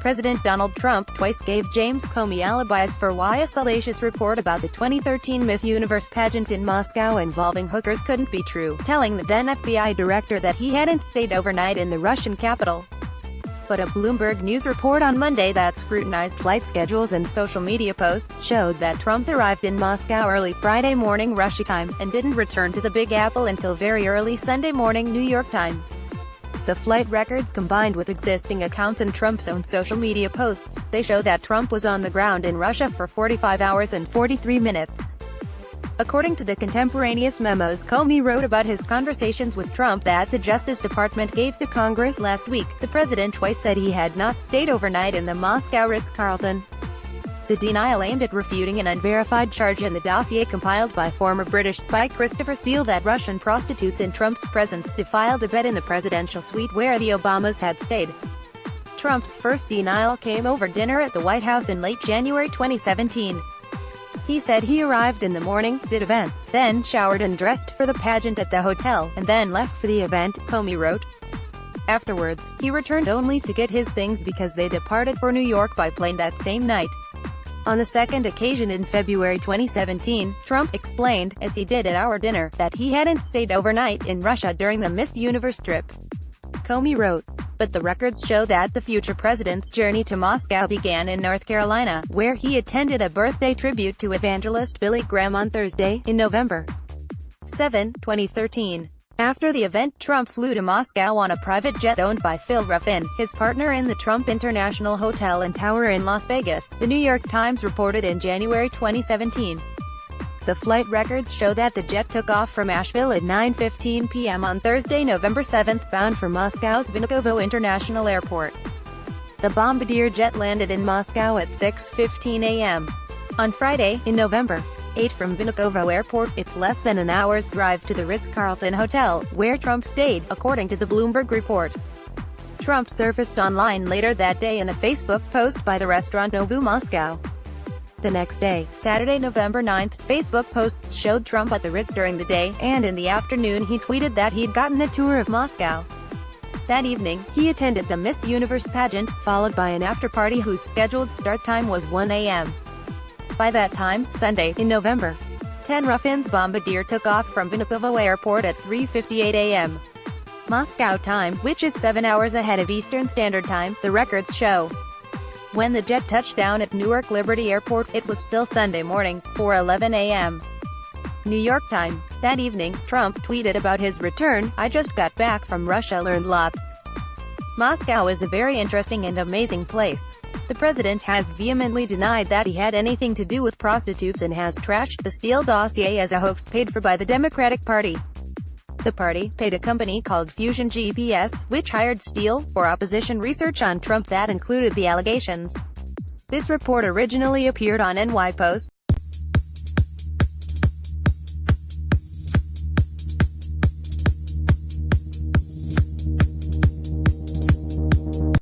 President Donald Trump twice gave James Comey alibis for why a salacious report about the 2013 Miss Universe pageant in Moscow involving hookers couldn't be true, telling the then FBI director that he hadn't stayed overnight in the Russian capital. But a Bloomberg News report on Monday that scrutinized flight schedules and social media posts showed that Trump arrived in Moscow early Friday morning Russia time, and didn't return to the Big Apple until very early Sunday morning New York time. The flight records, combined with existing accounts and Trump's own social media posts, they show that Trump was on the ground in Russia for 45 hours and 43 minutes. According to the contemporaneous memos Comey wrote about his conversations with Trump that the Justice Department gave to Congress last week, the president twice said he had not stayed overnight in the Moscow Ritz-Carlton. The denial aimed at refuting an unverified charge in the dossier compiled by former British spy Christopher Steele that Russian prostitutes in Trump's presence defiled a bed in the presidential suite where the Obamas had stayed. Trump's first denial came over dinner at the White House in late January 2017. He said he arrived in the morning, did events, then showered and dressed for the pageant at the hotel, and then left for the event, Comey wrote. Afterwards, he returned only to get his things because they departed for New York by plane that same night. On the second occasion in February 2017, Trump explained, as he did at our dinner, that he hadn't stayed overnight in Russia during the Miss Universe trip. Comey wrote. But the records show that the future president's journey to Moscow began in North Carolina, where he attended a birthday tribute to evangelist Billy Graham on Thursday, in November 7, 2013. After the event, Trump flew to Moscow on a private jet owned by Phil Ruffin, his partner in the Trump International Hotel and Tower in Las Vegas, The New York Times reported in January 2017. The flight records show that the jet took off from Asheville at 9:15 p.m. on Thursday, November 7, bound for Moscow's Vnukovo International Airport. The Bombardier jet landed in Moscow at 6:15 a.m. on Friday, in November 8 from Vnukovo Airport. It's less than an hour's drive to the Ritz-Carlton Hotel, where Trump stayed, according to the Bloomberg report. Trump surfaced online later that day in a Facebook post by the restaurant Nobu Moscow. The next day, Saturday, November 9, Facebook posts showed Trump at the Ritz during the day, and in the afternoon he tweeted that he'd gotten a tour of Moscow. That evening, he attended the Miss Universe pageant, followed by an after-party whose scheduled start time was 1 a.m. By that time, Sunday, in November 10, Ruffin's Bombardier took off from Vnukovo Airport at 3:58 a.m. Moscow time, which is 7 hours ahead of Eastern Standard Time, the records show. When the jet touched down at Newark Liberty Airport, it was still Sunday morning, 4:11 a.m. New York time. That evening, Trump tweeted about his return, "I just got back from Russia, learned lots. Moscow is a very interesting and amazing place." The president has vehemently denied that he had anything to do with prostitutes and has trashed the Steele dossier as a hoax paid for by the Democratic Party. The party paid a company called Fusion GPS, which hired Steele, for opposition research on Trump that included the allegations. This report originally appeared on NY Post.